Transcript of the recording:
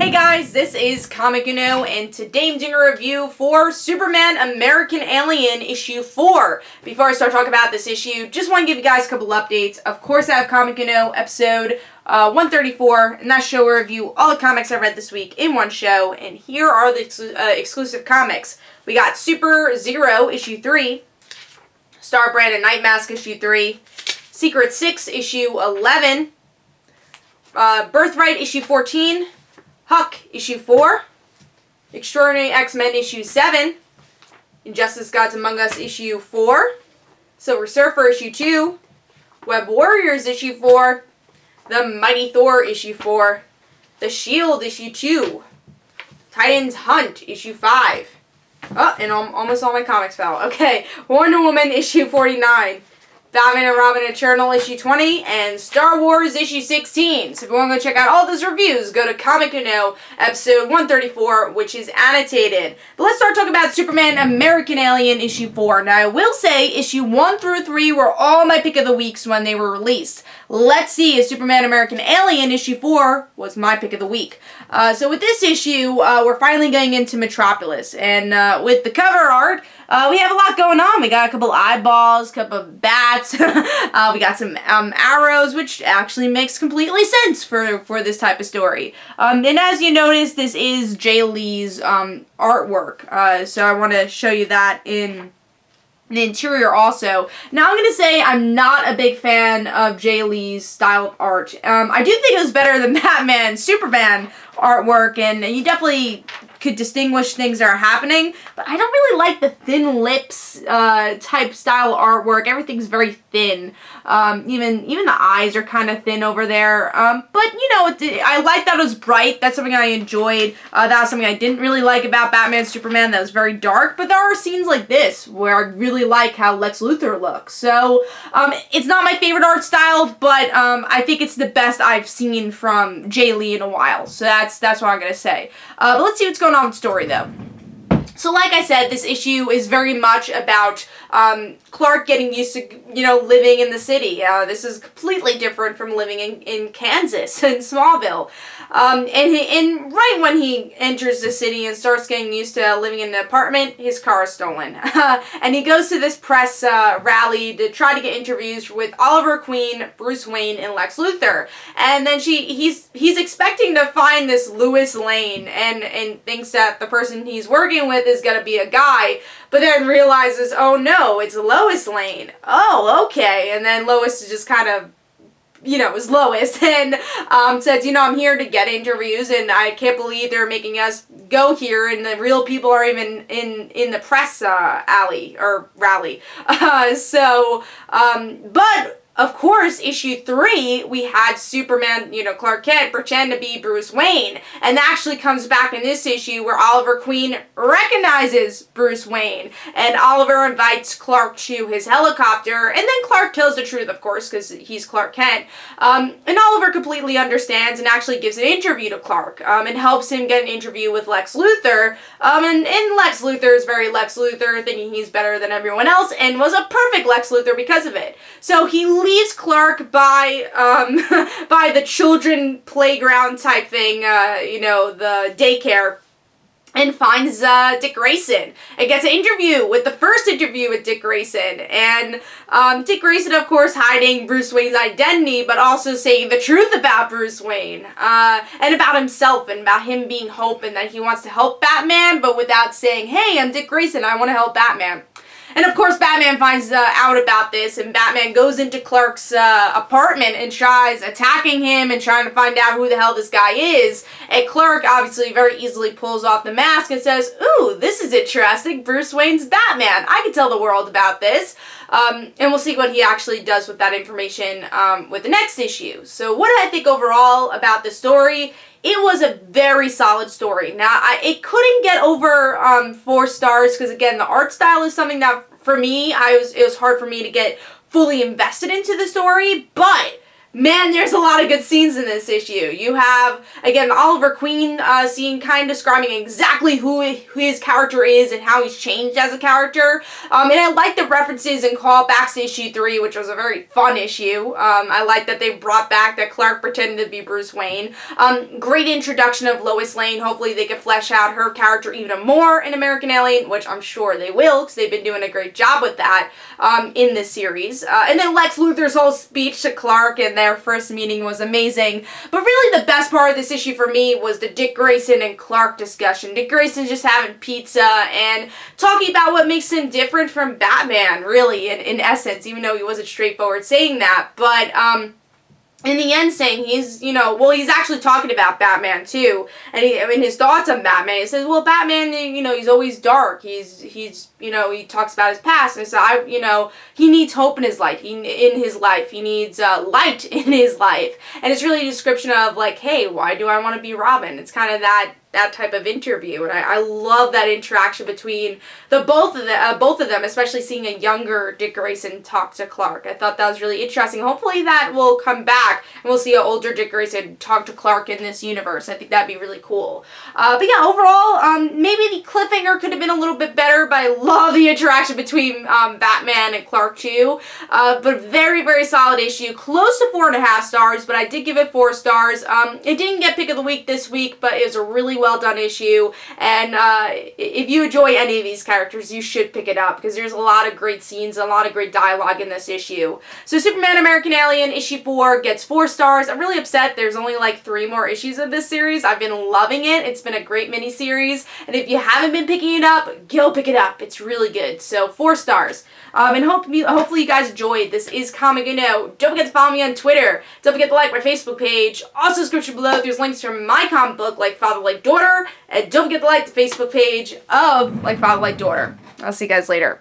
Hey guys, this is Comic Uno, and today I'm doing a review for Superman American Alien issue 4. Before I start talking about this issue, just want to give you guys a couple updates. Of course, I have Comic Uno episode 134, and that show will review all the comics I read this week in one show, and here are the exclusive comics. We got Super Zero issue 3, Star Brand and Night Mask issue 3, Secret 6 issue 11, Birthright issue 14, Huck issue 4, Extraordinary X-Men issue 7, Injustice Gods Among Us issue 4, Silver Surfer issue 2, Web Warriors issue 4, The Mighty Thor issue 4, The Shield issue 2, Titans Hunt issue 5. Oh, and almost all my comics fell. Okay, Wonder Woman issue 49, Batman and Robin Eternal issue 20, and Star Wars issue 16. So if you want to go check out all those reviews, go to Comic Uno episode 134, which is annotated. But let's start talking about Superman American Alien issue 4. Now I will say issue 1 through 3 were all my pick of the weeks when they were released. Let's see if Superman American Alien issue 4 was my pick of the week. So with this issue, we're finally getting into Metropolis, and with the cover art, we have a lot going on. We got a couple eyeballs, a couple of bats, we got some arrows, which actually makes completely sense for this type of story. And as you notice, this is Jay Lee's artwork, so I want to show you that in the interior also. Now I'm going to say I'm not a big fan of Jay Lee's style of art. I do think it was better than Batman, Superman artwork, and you definitely could distinguish things that are happening, but I don't really like the thin lips type style artwork. Everything's very thin. Even the eyes are kind of thin over there. But you know, I like that it was bright. That's something I enjoyed. That was something I didn't really like about Batman Superman. That was very dark. But there are scenes like this where I really like how Lex Luthor looks. So it's not my favorite art style, but I think it's the best I've seen from Jay Lee in a while. So that's what I'm gonna say. But let's see what's going on with the story though. So like I said, this issue is very much about Clark getting used to, living in the city. This is completely different from living in Kansas, in Smallville. And right when he enters the city and starts getting used to living in an apartment, his car is stolen. And he goes to this press rally to try to get interviews with Oliver Queen, Bruce Wayne, and Lex Luthor. And then he's expecting to find this Lois Lane and thinks that the person he's working with is going to be a guy, but then realizes, oh no, it's Lois Lane. Oh, okay. And then Lois is just kind of, is Lois, and says, I'm here to get interviews, and I can't believe they're making us go here, and the real people are even in the press alley, or rally. But of course, issue 3, we had Superman, Clark Kent, pretend to be Bruce Wayne. And that actually comes back in this issue where Oliver Queen recognizes Bruce Wayne. And Oliver invites Clark to his helicopter. And then Clark tells the truth, of course, because he's Clark Kent. And Oliver completely understands and actually gives an interview to Clark. And helps him get an interview with Lex Luthor. And Lex Luthor is very Lex Luthor, thinking he's better than everyone else. And was a perfect Lex Luthor because of it. So he leaves Clark by by the children playground type thing, the daycare, and finds Dick Grayson and gets an interview with the first interview with Dick Grayson. And Dick Grayson, of course, hiding Bruce Wayne's identity, but also saying the truth about Bruce Wayne and about himself and about him being Hope and that he wants to help Batman, but without saying, hey, I'm Dick Grayson, I want to help Batman. And of course, Batman finds out about this, and Batman goes into Clark's apartment and tries attacking him and trying to find out who the hell this guy is. And Clark obviously very easily pulls off the mask and says, ooh, this is interesting, Bruce Wayne's Batman. I can tell the world about this. And we'll see what he actually does with that information with the next issue. So what do I think overall about the story? It was a very solid story. Now, it couldn't get over 4 stars because, again, the art style is something that, for me, it was hard for me to get fully invested into the story, but Man, there's a lot of good scenes in this issue. You have, again, Oliver Queen scene kind of describing exactly who his character is and how he's changed as a character. And I like the references and callbacks to issue 3, which was a very fun issue. I like that they brought back that Clark pretended to be Bruce Wayne. Great introduction of Lois Lane. Hopefully they can flesh out her character even more in American Alien, which I'm sure they will, because they've been doing a great job with that in this series. And then Lex Luthor's whole speech to Clark and their first meeting was amazing. But really the best part of this issue for me was the Dick Grayson and Clark discussion. Dick Grayson just having pizza and talking about what makes him different from Batman, really, in essence, even though he wasn't straightforward saying that. But, in the end saying he's, he's actually talking about Batman too, and his thoughts on Batman. He says, well, Batman, he's always dark. He's he talks about his past, and so he needs hope in his life. He needs light in his life, and it's really a description of like, hey, why do I want to be Robin? It's kind of that type of interview, and I love that interaction between both of them, especially seeing a younger Dick Grayson talk to Clark. I thought that was really interesting. Hopefully that will come back, and we'll see an older Dick Grayson talk to Clark in this universe. I think that'd be really cool. But yeah, overall, maybe the cliffhanger could have been a little bit better, but I love the interaction between Batman and Clark too. But very, very solid issue. Close to 4.5 stars, but I did give it 4 stars. It didn't get pick of the week this week, but it was a really well done issue, and if you enjoy any of these characters, you should pick it up, because there's a lot of great scenes, a lot of great dialogue in this issue. So Superman American Alien issue 4 gets 4 stars. I'm really upset there's only like 3 more issues of this series. I've been loving it. It's been a great mini-series, and if you haven't been picking it up, go pick it up. It's really good. So 4 stars. And hopefully you guys enjoyed. This is Comic Don't forget to follow me on Twitter. Don't forget to like my Facebook page. Also, description below, there's links for my comic book, Like Father, Like Daughter. And don't forget to like the Facebook page of Like Father, Like Daughter. I'll see you guys later.